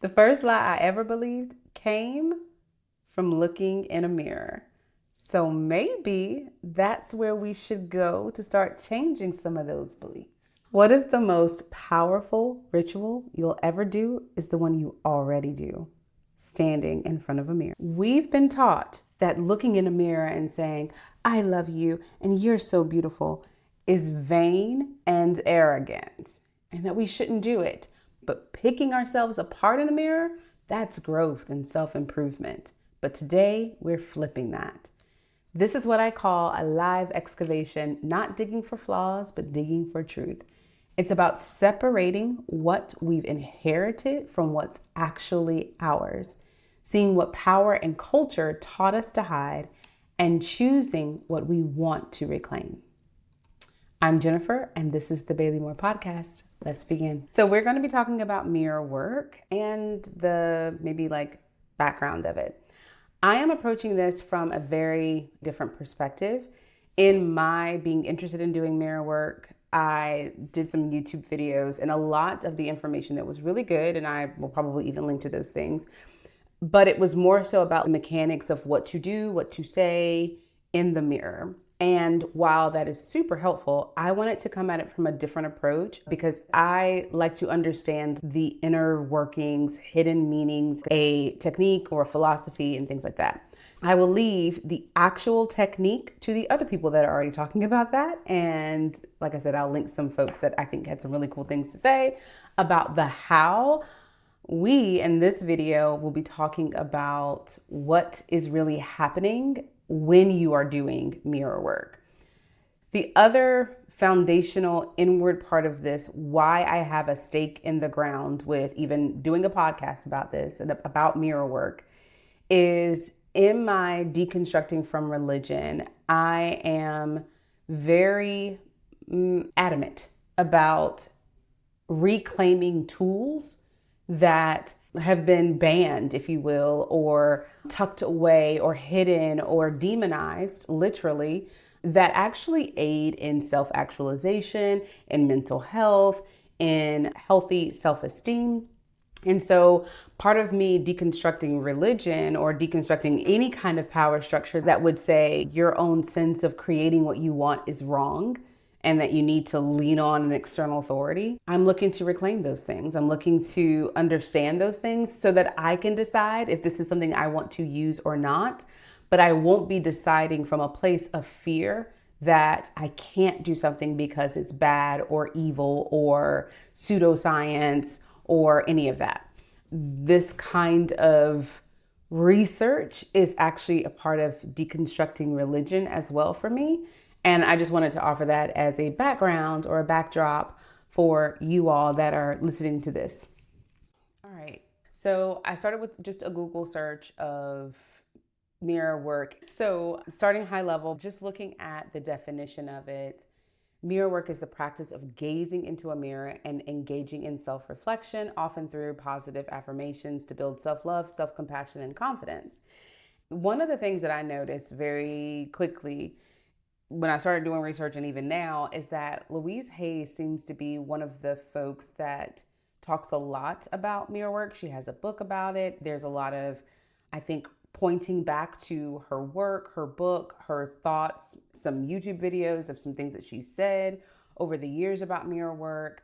The first lie I ever believed came from looking in a mirror. So maybe that's where we should go to start changing some of those beliefs. What if the most powerful ritual you'll ever do is the one you already do? Standing in front of a mirror. We've been taught that looking in a mirror and saying, I love you and you're so beautiful, is vain and arrogant, and that we shouldn't do it. But picking ourselves apart in the mirror, that's growth and self-improvement. But today, we're flipping that. This is what I call a live excavation, not digging for flaws, but digging for truth. It's about separating what we've inherited from what's actually ours, seeing what power and culture taught us to hide, and choosing what we want to reclaim. I'm Jennifer, and this is the Bailey Moore Podcast. Let's begin. So we're going to be talking about mirror work and the background of it. I am approaching this from a very different perspective. In my being interested in doing mirror work, I did some YouTube videos, and a lot of the information that was really good, and I will probably even link to those things, but it was more so about the mechanics of what to do, what to say in the mirror. And while that is super helpful, I wanted to come at it from a different approach because I like to understand the inner workings, hidden meanings, a technique or a philosophy and things like that. I will leave the actual technique to the other people that are already talking about that. And like I said, I'll link some folks that I think had some really cool things to say about the how. We, in this video, will be talking about what is really happening when you are doing mirror work. The other foundational inward part of this, why I have a stake in the ground with even doing a podcast about this and about mirror work, is in my deconstructing from religion, I am very adamant about reclaiming tools that have been banned, if you will, or tucked away or hidden or demonized, literally, that actually aid in self-actualization, in mental health, in healthy self-esteem. And so part of me deconstructing religion or deconstructing any kind of power structure that would say your own sense of creating what you want is wrong and that you need to lean on an external authority. I'm looking to reclaim those things. I'm looking to understand those things so that I can decide if this is something I want to use or not. But I won't be deciding from a place of fear that I can't do something because it's bad or evil or pseudoscience or any of that. This kind of research is actually a part of deconstructing religion as well for me. And I just wanted to offer that as a background or a backdrop for you all that are listening to this. All right. So I started with just a Google search of mirror work. So starting high level, just looking at the definition of it, mirror work is the practice of gazing into a mirror and engaging in self-reflection, often through positive affirmations to build self-love, self-compassion, and confidence. One of the things that I noticed very quickly when I started doing research and even now is that Louise Hay seems to be one of the folks that talks a lot about mirror work. She has a book about it. There's a lot of, I think, pointing back to her work, her book, her thoughts, some YouTube videos of some things that she said over the years about mirror work.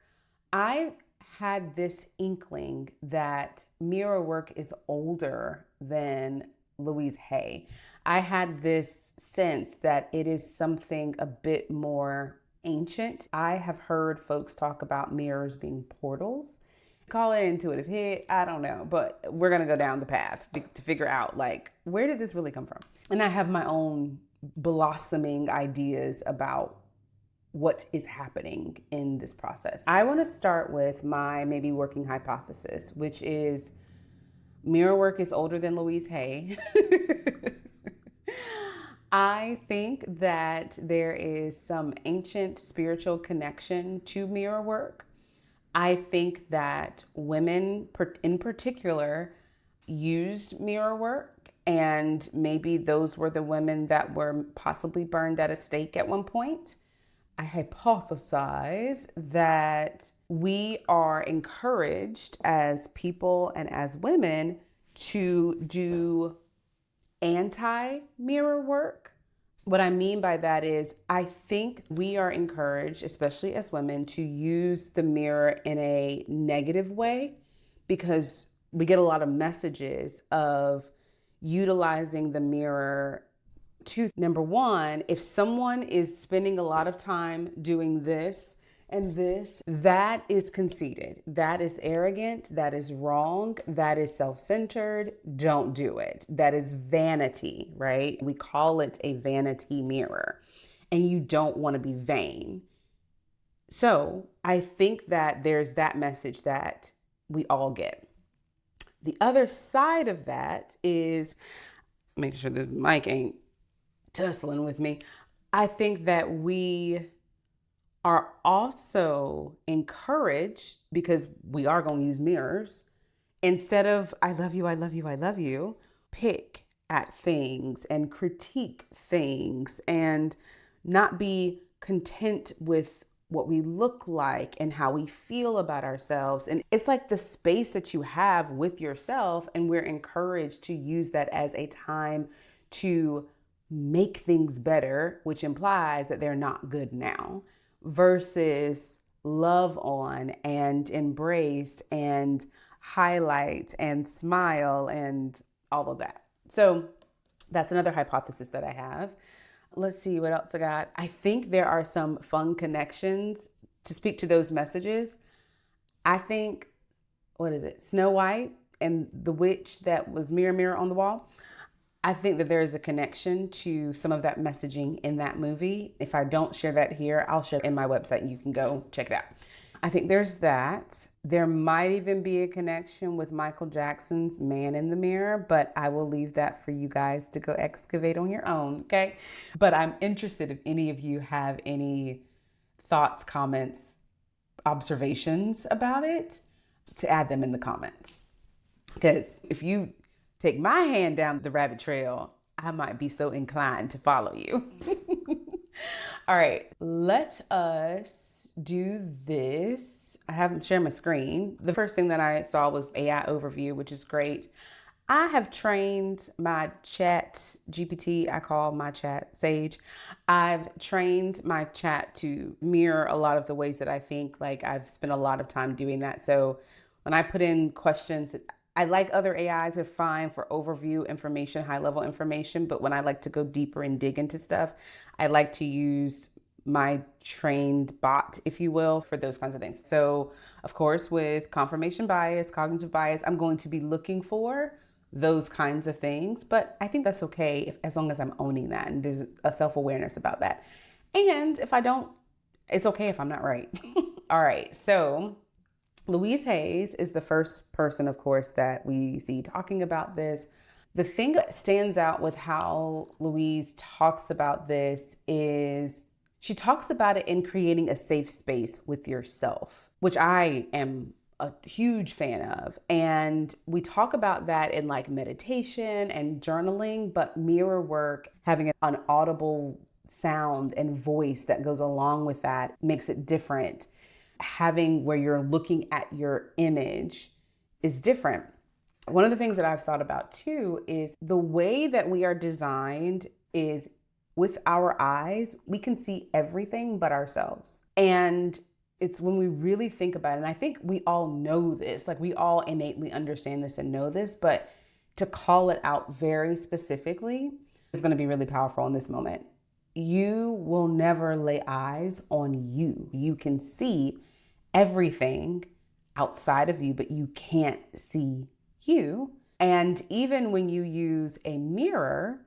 I had this inkling that mirror work is older than Louise Hay. I had this sense that it is something a bit more ancient. I have heard folks talk about mirrors being portals. Call it intuitive hit, I don't know, but we're gonna go down the path to figure out where did this really come from? And I have my own blossoming ideas about what is happening in this process. I wanna start with my maybe working hypothesis, which is mirror work is older than Louise Hay. I think that there is some ancient spiritual connection to mirror work. I think that women in particular used mirror work, and maybe those were the women that were possibly burned at a stake at one point. I hypothesize that we are encouraged as people and as women to do anti-mirror work. What I mean by that is, I think we are encouraged, especially as women, to use the mirror in a negative way because we get a lot of messages of utilizing the mirror to, number one, if someone is spending a lot of time doing this and this, that is conceited, that is arrogant, that is wrong, that is self-centered. Don't do it. That is vanity, right? We call it a vanity mirror, and you don't want to be vain. So I think that there's that message that we all get. The other side of that is, make sure this mic ain't tussling with me. I think that we are also encouraged, because we are going to use mirrors, instead of I love you, I love you, I love you, pick at things and critique things and not be content with what we look like and how we feel about ourselves. And it's like the space that you have with yourself, and we're encouraged to use that as a time to make things better, which implies that they're not good now, versus love on and embrace and highlight and smile and all of that. So that's another hypothesis that I have. Let's see what else I got. I think there are some fun connections to speak to those messages. I think, what is it? Snow White and the witch that was mirror, mirror on the wall. I think that there is a connection to some of that messaging in that movie. If I don't share that here, I'll share it in my website and you can go check it out. I think there's that. There might even be a connection with Michael Jackson's Man in the Mirror, but I will leave that for you guys to go excavate on your own, okay? But I'm interested if any of you have any thoughts, comments, observations about it, to add them in the comments. Because if you take my hand down the rabbit trail, I might be so inclined to follow you. All right, let us do this. I haven't shared my screen. The first thing that I saw was AI overview, which is great. I have trained my chat GPT, I call my chat Sage. I've trained my chat to mirror a lot of the ways that I think. Like, I've spent a lot of time doing that. So when I put in questions, I like other AIs are fine for overview information, high level information, but when I like to go deeper and dig into stuff, I like to use my trained bot, if you will, for those kinds of things. So of course, with confirmation bias, cognitive bias, I'm going to be looking for those kinds of things, but I think that's okay as long as I'm owning that and there's a self-awareness about that. And if I don't, it's okay if I'm not right. All right, so Louise Hayes is the first person, of course, that we see talking about this. The thing that stands out with how Louise talks about this is she talks about it in creating a safe space with yourself, which I am a huge fan of. And we talk about that in like meditation and journaling, but mirror work, having an audible sound and voice that goes along with that makes it different. Having where you're looking at your image is different. One of the things that I've thought about too is the way that we are designed is with our eyes, we can see everything but ourselves. And it's when we really think about it, and I think we all know this, like we all innately understand this and know this, but to call it out very specifically is going to be really powerful in this moment. You will never lay eyes on you. You can see everything outside of you, but you can't see you. And even when you use a mirror,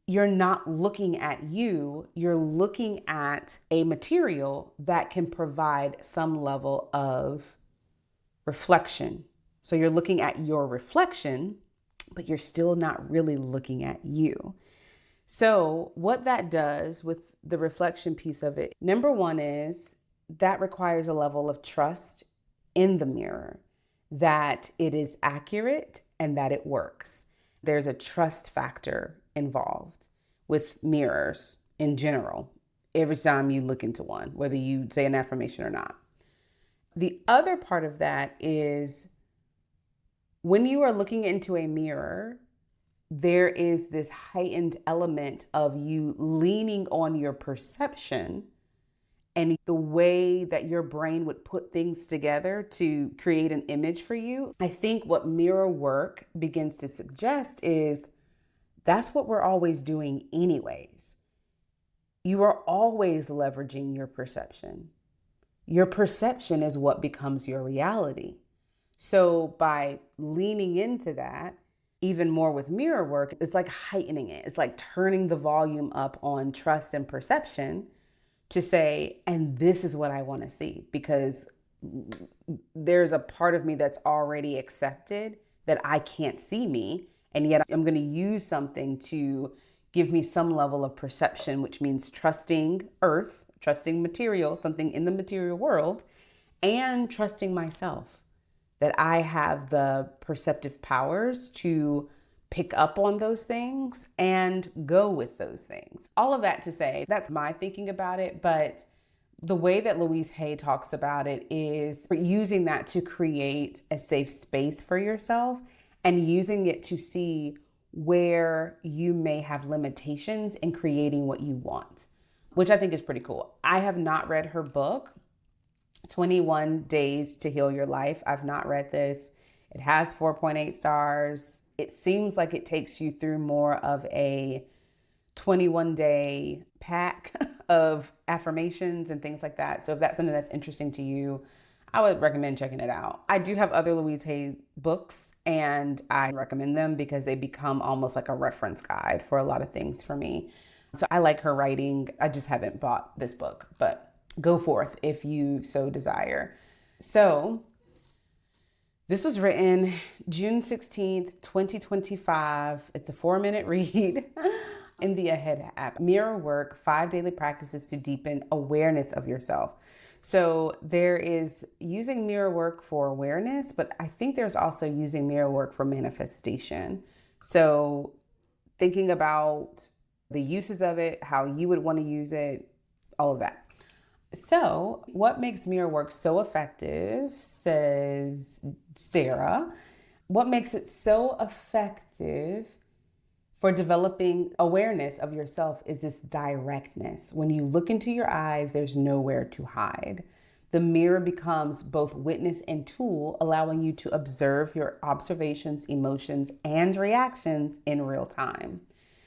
you're not looking at you, you're looking at a material that can provide some level of reflection. So you're looking at your reflection, but you're still not really looking at you. So what that does with the reflection piece of it, number one is that requires a level of trust in the mirror, that it is accurate and that it works. There's a trust factor involved with mirrors in general. every time you look into one, whether you say an affirmation or not. The other part of that is when you are looking into a mirror, there is this heightened element of you leaning on your perception and the way that your brain would put things together to create an image for you. I think what mirror work begins to suggest is that's what we're always doing anyways. You are always leveraging your perception. Your perception is what becomes your reality. So by leaning into that, even more with mirror work, it's like heightening it. It's like turning the volume up on trust and perception to say, and this is what I want to see, because there's a part of me that's already accepted that I can't see me. And yet I'm going to use something to give me some level of perception, which means trusting earth, trusting material, something in the material world, and trusting myself, that I have the perceptive powers to pick up on those things and go with those things. All of that to say, that's my thinking about it. But the way that Louise Hay talks about it is using that to create a safe space for yourself and using it to see where you may have limitations in creating what you want, which I think is pretty cool. I have not read her book, 21 Days to Heal Your Life. I've not read this. It has 4.8 stars. It seems like it takes you through more of a 21-day pack of affirmations and things like that. So if that's something that's interesting to you, I would recommend checking it out. I do have other Louise Hay books, and I recommend them because they become almost like a reference guide for a lot of things for me. So I like her writing. I just haven't bought this book, but go forth if you so desire. So this was written June 16th, 2025. It's a 4-minute read in the Ahead app. Mirror work, 5 daily practices to deepen awareness of yourself. So there is using mirror work for awareness, but I think there's also using mirror work for manifestation. So thinking about the uses of it, how you would want to use it, all of that. So what makes mirror work so effective, says Sarah, what makes it so effective for developing awareness of yourself is this directness. When you look into your eyes, there's nowhere to hide. The mirror becomes both witness and tool, allowing you to observe your observations, emotions, and reactions in real time.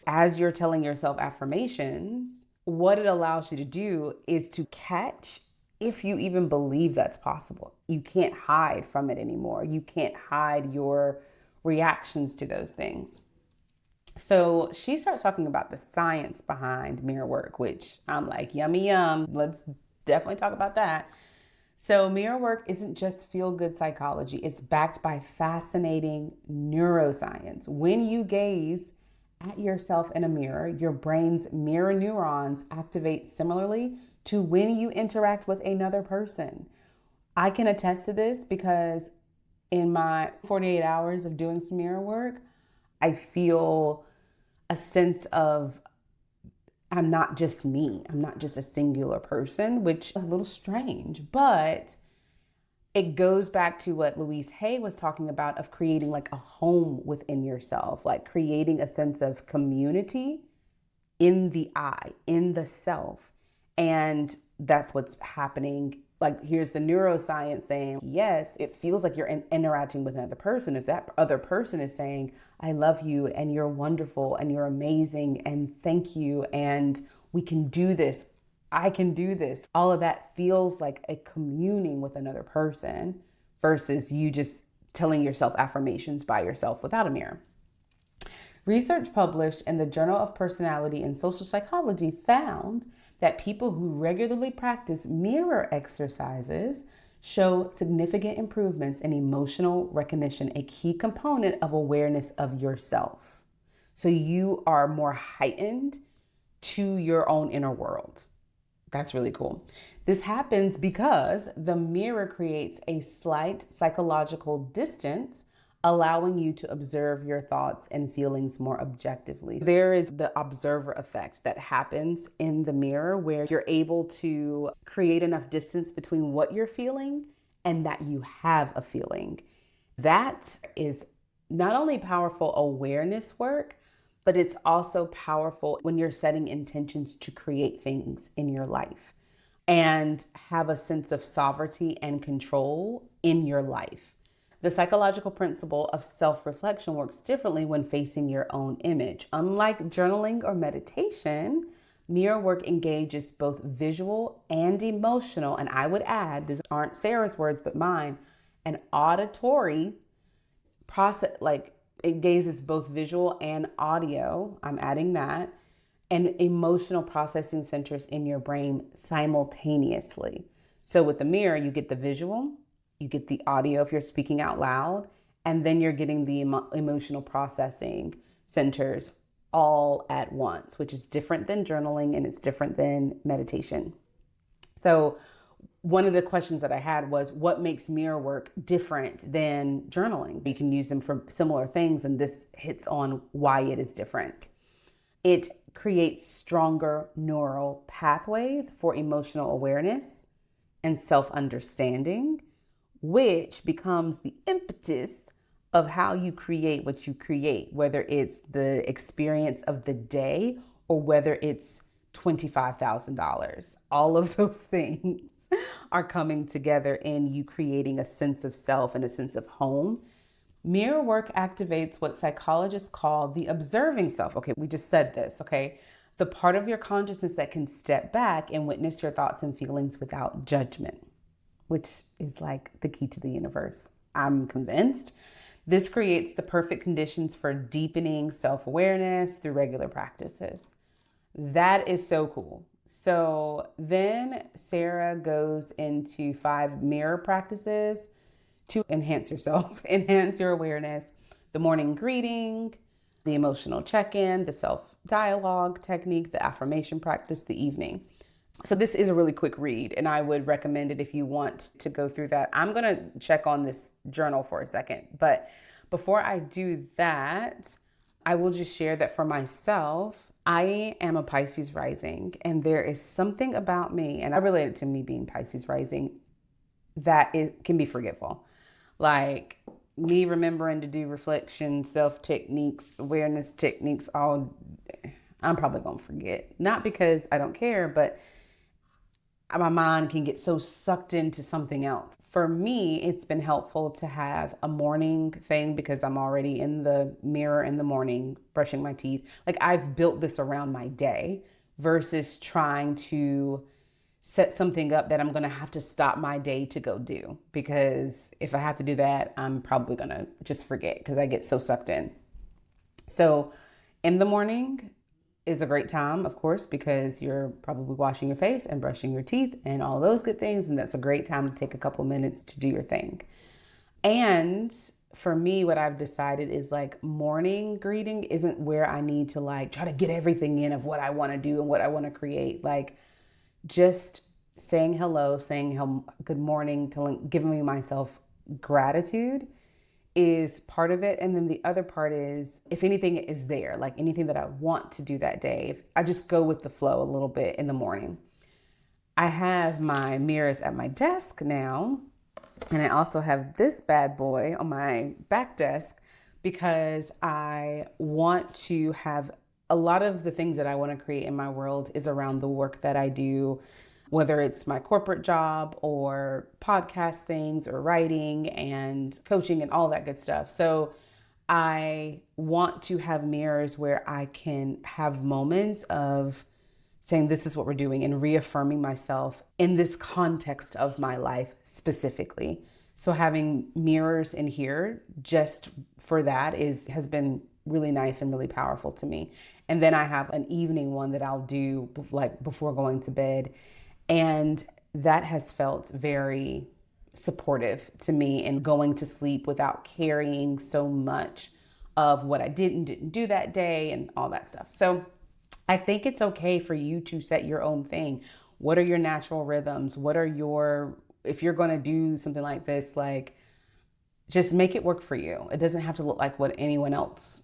As you're telling yourself affirmations, what it allows you to do is to catch, if you even believe that's possible. You can't hide from it anymore. You can't hide your reactions to those things. So she starts talking about the science behind mirror work, which I'm like, yummy, yum. Let's definitely talk about that. So mirror work isn't just feel-good psychology. It's backed by fascinating neuroscience. When you gaze at yourself in a mirror, your brain's mirror neurons activate similarly to when you interact with another person. I can attest to this because in my 48 hours of doing some mirror work, I feel a sense of I'm not just me. I'm not just a singular person, which is a little strange, but it goes back to what Louise Hay was talking about of creating like a home within yourself, like creating a sense of community in the I, in the self. And that's what's happening. Like, here's the neuroscience saying, yes, it feels like you're interacting with another person. If that other person is saying, I love you and you're wonderful and you're amazing and thank you and we can do this, I can do this. All of that feels like a communing with another person versus you just telling yourself affirmations by yourself without a mirror. Research published in the Journal of Personality and Social Psychology found that people who regularly practice mirror exercises show significant improvements in emotional recognition, a key component of awareness of yourself. So you are more heightened to your own inner world. That's really cool. This happens because the mirror creates a slight psychological distance allowing you to observe your thoughts and feelings more objectively. There is the observer effect that happens in the mirror where you're able to create enough distance between what you're feeling and that you have a feeling. That is not only powerful awareness work, but it's also powerful when you're setting intentions to create things in your life and have a sense of sovereignty and control in your life. The psychological principle of self-reflection works differently when facing your own image. Unlike journaling or meditation, mirror work engages both visual and emotional, and I would add, these aren't Sarah's words but mine, an auditory process, like it engages both visual and audio. I'm adding that, and emotional processing centers in your brain simultaneously. So with the mirror, you get the visual, you get the audio if you're speaking out loud, and then you're getting the emotional processing centers all at once, which is different than journaling and it's different than meditation. So one of the questions that I had was, what makes mirror work different than journaling? You can use them for similar things, and this hits on why it is different. It creates stronger neural pathways for emotional awareness and self-understanding, which becomes the impetus of how you create what you create, whether it's the experience of the day or whether it's $25,000. All of those things are coming together in you creating a sense of self and a sense of home. Mirror work activates what psychologists call the observing self. Okay, we just said this, okay? The part of your consciousness that can step back and witness your thoughts and feelings without judgment, which is like the key to the universe, I'm convinced. This creates the perfect conditions for deepening self-awareness through regular practices. That is so cool. So then Sarah goes into 5 mirror practices to enhance yourself, enhance your awareness: the morning greeting, the emotional check-in, the self-dialogue technique, the affirmation practice, the evening. So this is a really quick read, and I would recommend it if you want to go through that. I'm going to check on this journal for a second, but before I do that, I will just share that for myself, I am a Pisces rising, and there is something about me, and I relate it to me being Pisces rising, that it can be forgetful. Like me remembering to do reflection, self techniques, awareness techniques, I'm probably going to forget. Not because I don't care, but my mind can get so sucked into something else. For me, it's been helpful to have a morning thing because I'm already in the mirror in the morning, brushing my teeth. Like I've built this around my day versus trying to set something up that I'm going to have to stop my day to go do. Because if I have to do that, I'm probably going to just forget because I get so sucked in. So in the morning is a great time, of course, because you're probably washing your face and brushing your teeth and all those good things. And that's a great time to take a couple minutes to do your thing. And for me, what I've decided is like morning greeting isn't where I need to like try to get everything in of what I want to do and what I want to create. Like just saying hello, saying good morning, giving myself gratitude is part of it. And then the other part is if anything is there, like anything that I want to do that day, if I just go with the flow a little bit in the morning. I have my mirrors at my desk now, and I also have this bad boy on my back desk because I want to have a lot of the things that I want to create in my world is around the work that I do, whether it's my corporate job or podcast things or writing and coaching and all that good stuff. So I want to have mirrors where I can have moments of saying, this is what we're doing, and reaffirming myself in this context of my life specifically. So having mirrors in here just for that has been really nice and really powerful to me. And then I have an evening one that I'll do like before going to bed. And that has felt very supportive to me in going to sleep without carrying so much of what I didn't do that day and all that stuff. So I think it's okay for you to set your own thing. What are your natural rhythms? If you're going to do something like this, like Just make it work for you. It doesn't have to look like what anyone else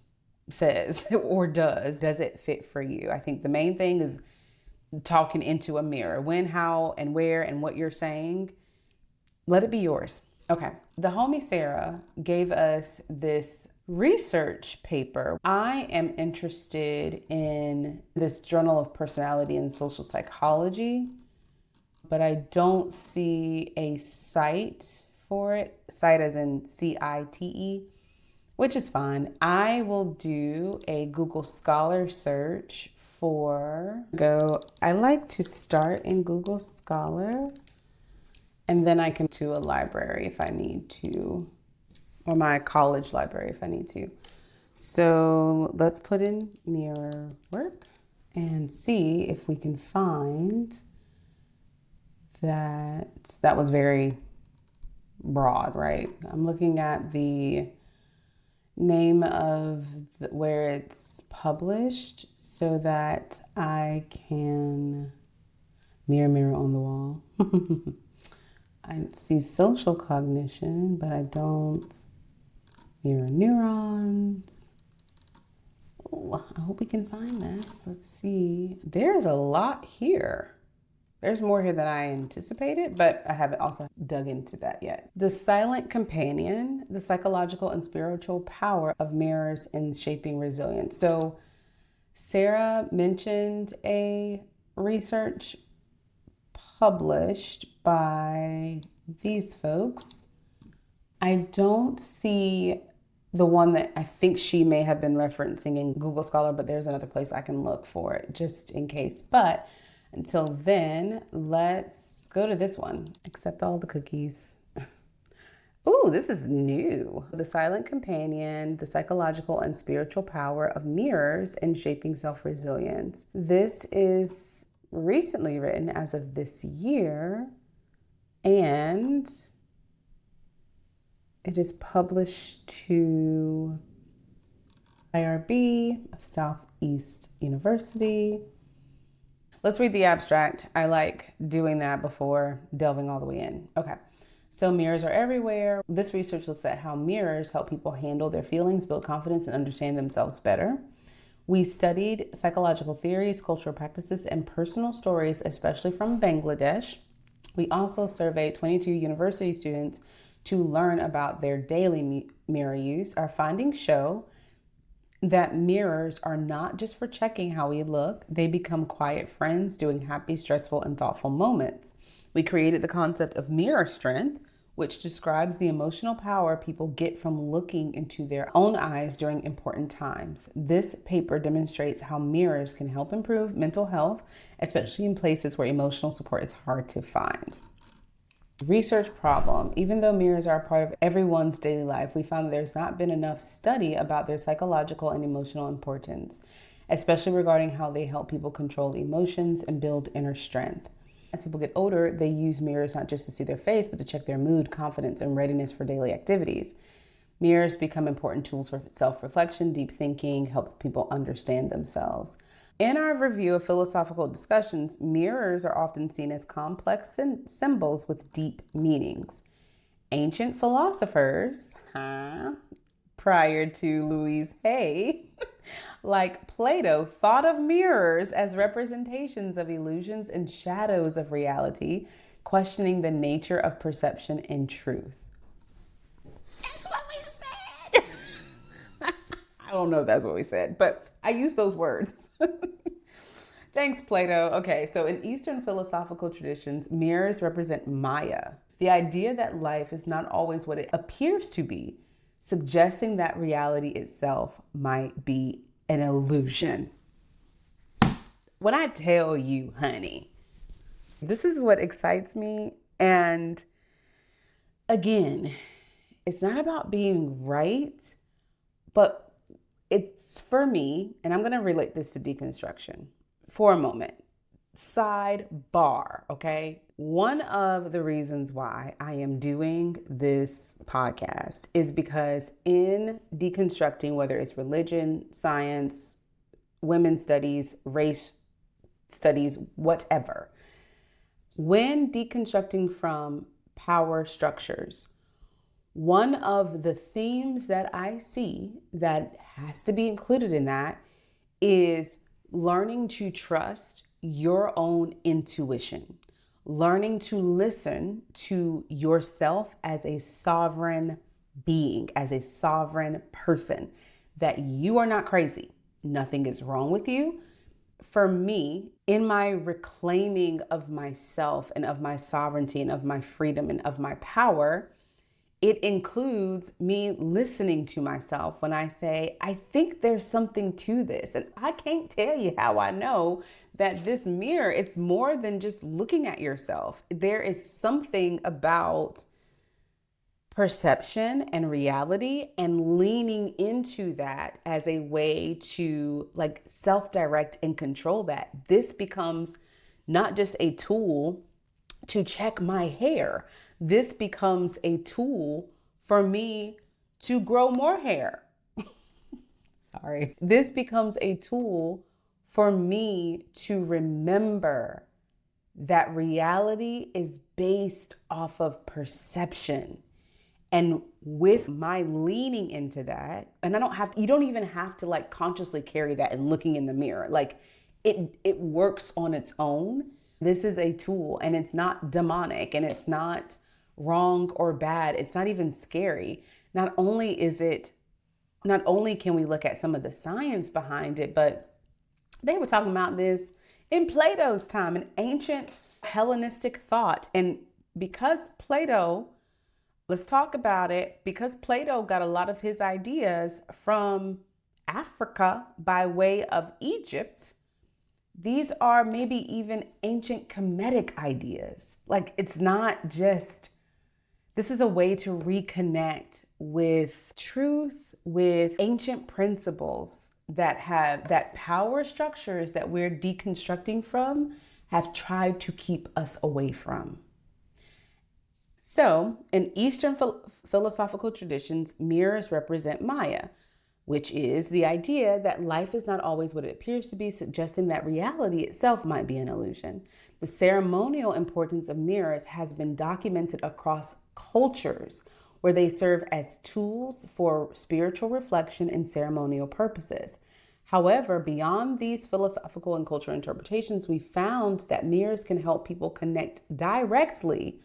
says or does. Does it fit for you? I think the main thing is talking into a mirror. When, how, and where, and what you're saying, let it be yours. Okay. The homie Sarah gave us this research paper. I am interested in this Journal of Personality and Social Psychology, but I don't see a site for it. Site as in CITE, which is fine. I will do a Google Scholar search I like to start in Google Scholar, and then I can to a library if I need to, or my college library if I need to. So let's put in mirror work and see if we can find that. That was very broad, right? I'm looking at the name of where it's published so that I can mirror on the wall. I see social cognition, but I don't mirror neurons. Oh, I hope we can find this. Let's see. There's a lot here. There's more here than I anticipated, but I haven't also dug into that yet. The silent companion, the psychological and spiritual power of mirrors in shaping resilience. So Sarah mentioned a research published by these folks. I don't see the one that I think she may have been referencing in Google Scholar, but there's another place I can look for it just in case. But until then, let's go to this one. Accept all the cookies. Ooh, this is new. The Silent Companion, the Psychological and Spiritual Power of Mirrors in Shaping Self-Resilience. This is recently written as of this year, and it is published to IRB of Southeast University. Let's read the abstract. I like doing that before delving all the way in. Okay. So mirrors are everywhere. This research looks at how mirrors help people handle their feelings, build confidence, and understand themselves better. We studied psychological theories, cultural practices, and personal stories, especially from Bangladesh. We also surveyed 22 university students to learn about their daily mirror use. Our findings show that mirrors are not just for checking how we look, they become quiet friends during happy, stressful, and thoughtful moments. We created the concept of mirror strength, which describes the emotional power people get from looking into their own eyes during important times. This paper demonstrates how mirrors can help improve mental health, especially in places where emotional support is hard to find. Research problem. Even though mirrors are a part of everyone's daily life, we found that there's not been enough study about their psychological and emotional importance, especially regarding how they help people control emotions and build inner strength. As people get older, they use mirrors not just to see their face, but to check their mood, confidence, and readiness for daily activities. Mirrors become important tools for self-reflection, deep thinking, help people understand themselves. In our review of philosophical discussions, mirrors are often seen as complex symbols with deep meanings. Ancient philosophers, prior to Louise Hay, like Plato, thought of mirrors as representations of illusions and shadows of reality, questioning the nature of perception and truth. That's what we said. I don't know if that's what we said, but I use those words. Thanks, Plato. Okay, so in Eastern philosophical traditions, mirrors represent Maya, the idea that life is not always what it appears to be, suggesting that reality itself might be an illusion. When I tell you, honey, this is what excites me. And again, it's not about being right, but it's for me, and I'm going to relate this to deconstruction for a moment. Sidebar, okay? One of the reasons why I am doing this podcast is because in deconstructing, whether it's religion, science, women's studies, race studies, whatever, when deconstructing from power structures, One of the themes that I see that has to be included in that is learning to trust your own intuition, learning to listen to yourself as a sovereign being, as a sovereign person, that you are not crazy. Nothing is wrong with you. For me, in my reclaiming of myself and of my sovereignty and of my freedom and of my power, it includes me listening to myself when I say, I think there's something to this. And I can't tell you how I know that this mirror, it's more than just looking at yourself. There is something about perception and reality and leaning into that as a way to like self-direct and control that. This becomes not just a tool to check my hair. This becomes a tool for me to grow more hair. Sorry. This becomes a tool for me to remember that reality is based off of perception. And with my leaning into that, and you don't even have to like consciously carry that and looking in the mirror. Like it works on its own. This is a tool and it's not demonic and it's not wrong or bad. It's not even scary. Not only can we look at some of the science behind it, but they were talking about this in Plato's time, in ancient Hellenistic thought. And because Plato, let's talk about it, because Plato got a lot of his ideas from Africa by way of Egypt, these are maybe even ancient Kemetic ideas. Like it's not just, this is a way to reconnect with truth, with ancient principles that power structures that we're deconstructing from have tried to keep us away from. So, in Eastern philosophical traditions, mirrors represent Maya, which is the idea that life is not always what it appears to be, suggesting that reality itself might be an illusion. The ceremonial importance of mirrors has been documented across cultures, where they serve as tools for spiritual reflection and ceremonial purposes. However, beyond these philosophical and cultural interpretations, we found that mirrors can help people connect directly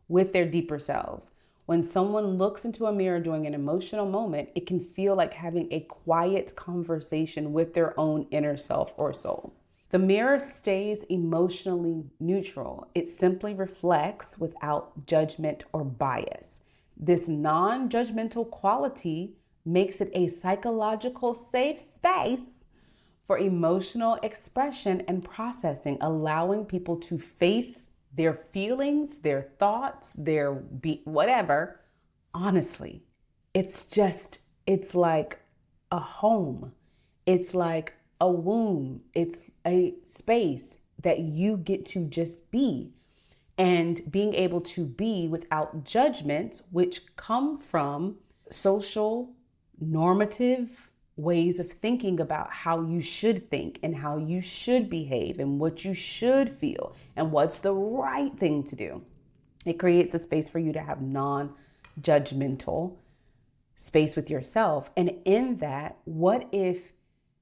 with their deeper selves. When someone looks into a mirror during an emotional moment, it can feel like having a quiet conversation with their own inner self or soul. The mirror stays emotionally neutral. It simply reflects without judgment or bias. This non-judgmental quality makes it a psychological safe space for emotional expression and processing, allowing people to face their feelings, their thoughts, whatever, honestly. It's like a home. It's like a womb. It's a space that you get to just be. And being able to be without judgments, which come from social normative ways of thinking about how you should think and how you should behave and what you should feel and what's the right thing to do. It creates a space for you to have non-judgmental space with yourself. And in that, what if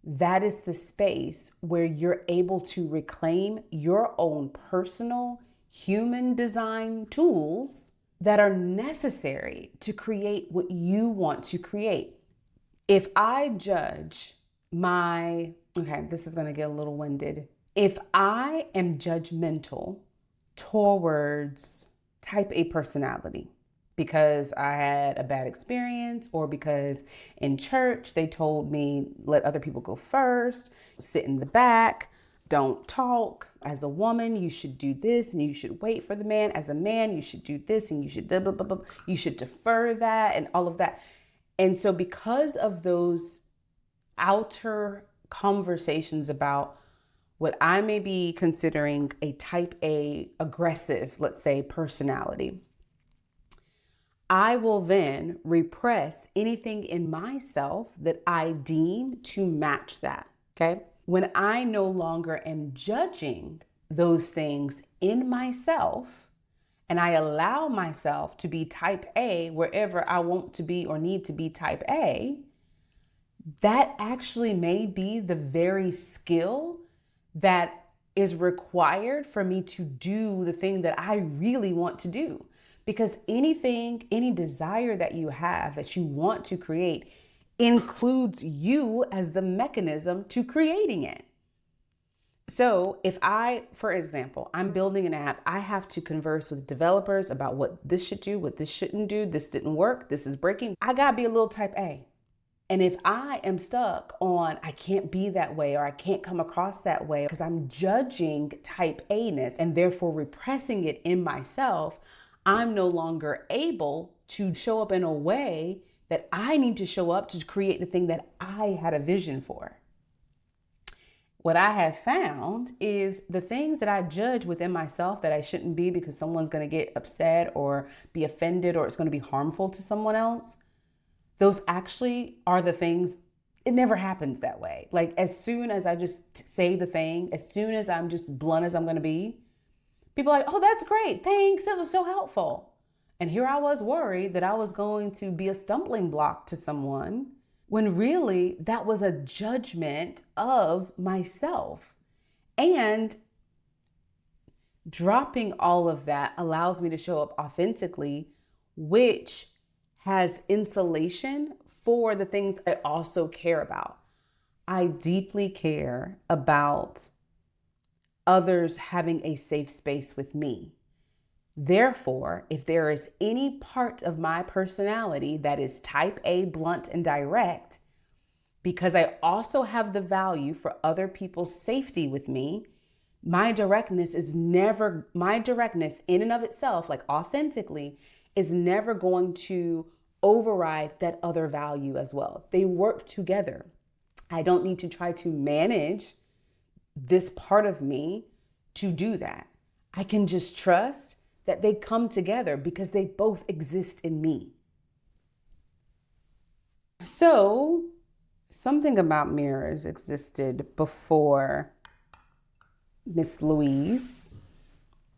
that is the space where you're able to reclaim your own personal human design tools that are necessary to create what you want to create? If I judge this is going to get a little winded. If I am judgmental towards type A personality because I had a bad experience or because in church they told me let other people go first, sit in the back, don't talk. As a woman, you should do this and you should wait for the man. As a man, you should do this and you should blah, blah, blah, blah. You should defer that and all of that. And so because of those outer conversations about what I may be considering a type A aggressive, let's say, personality, I will then repress anything in myself that I deem to match that, okay? When I no longer am judging those things in myself and I allow myself to be type A wherever I want to be or need to be type A, that actually may be the very skill that is required for me to do the thing that I really want to do. Because anything, any desire that you have that you want to create includes you as the mechanism to creating it. So if for example, I'm building an app, I have to converse with developers about what this should do, what this shouldn't do, this didn't work, this is breaking. I gotta be a little type A. And if I am stuck on, I can't be that way or I can't come across that way because I'm judging type A-ness and therefore repressing it in myself, I'm no longer able to show up in a way that I need to show up to create the thing that I had a vision for. What I have found is the things that I judge within myself that I shouldn't be because someone's going to get upset or be offended or it's going to be harmful to someone else, those actually are the things. It never happens that way. Like as soon as I just say the thing, as soon as I'm just blunt as I'm going to be, people are like, oh, that's great. Thanks. That was so helpful. And here I was worried that I was going to be a stumbling block to someone when really that was a judgment of myself. And dropping all of that allows me to show up authentically, which has insulation for the things I also care about. I deeply care about others having a safe space with me. Therefore, if there is any part of my personality that is type A, blunt and direct, because I also have the value for other people's safety with me, my directness in and of itself, like authentically, is never going to override that other value as well. They work together. I don't need to try to manage this part of me to do that. I can just trust that they come together because they both exist in me. So, something about mirrors existed before Miss Louise.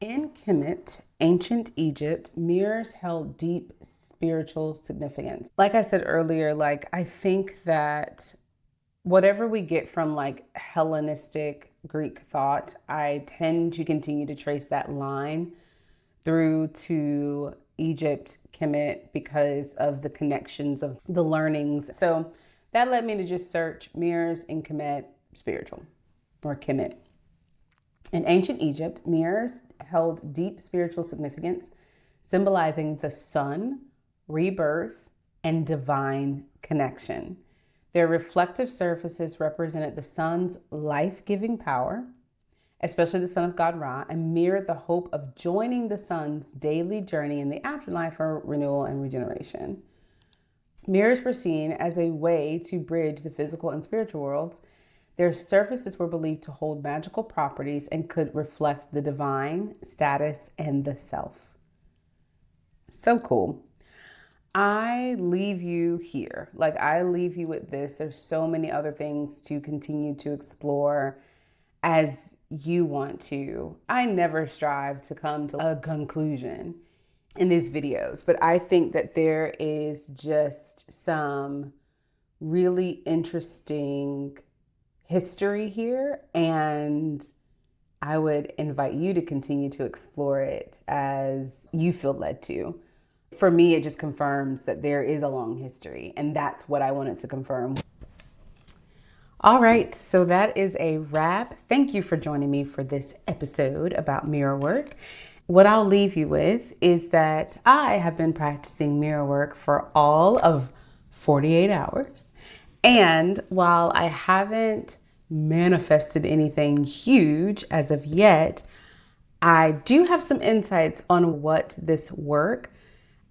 In Kemet, ancient Egypt, mirrors held deep spiritual significance. Like I said earlier, I think that whatever we get from Hellenistic Greek thought, I tend to continue to trace that line through to Egypt, Kemet, because of the connections of the learnings. So that led me to just search mirrors in Kemet, spiritual, or Kemet. In ancient Egypt, mirrors held deep spiritual significance, symbolizing the sun, rebirth, and divine connection. Their reflective surfaces represented the sun's life-giving power, especially the son of God Ra, and mirrored the hope of joining the sun's daily journey in the afterlife for renewal and regeneration. Mirrors were seen as a way to bridge the physical and spiritual worlds. Their surfaces were believed to hold magical properties and could reflect the divine, status, and the self. So cool. I leave you here. I leave you with this. There's so many other things to continue to explore as you want to. I never strive to come to a conclusion in these videos, but I think that there is just some really interesting history here, and I would invite you to continue to explore it as you feel led to. For me, it just confirms that there is a long history, and that's what I wanted to confirm. All right, so that is a wrap. Thank you for joining me for this episode about mirror work. What I'll leave you with is that I have been practicing mirror work for all of 48 hours. And while I haven't manifested anything huge as of yet, I do have some insights on what this work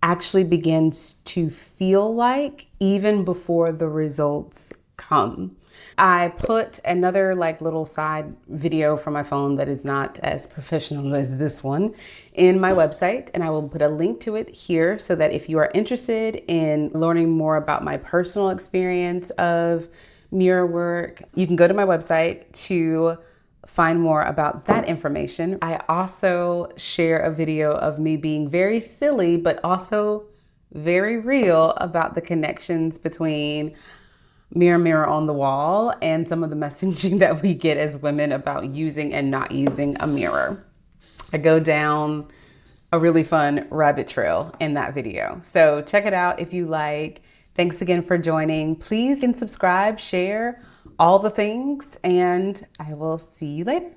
actually begins to feel like even before the results come. I put another little side video from my phone that is not as professional as this one in my website, and I will put a link to it here so that if you are interested in learning more about my personal experience of mirror work, you can go to my website to find more about that information. I also share a video of me being very silly, but also very real about the connections between mirror, mirror on the wall and some of the messaging that we get as women about using and not using a mirror. I go down a really fun rabbit trail in that video. So check it out if you like. Thanks again for joining. Please subscribe, share all the things, and I will see you later.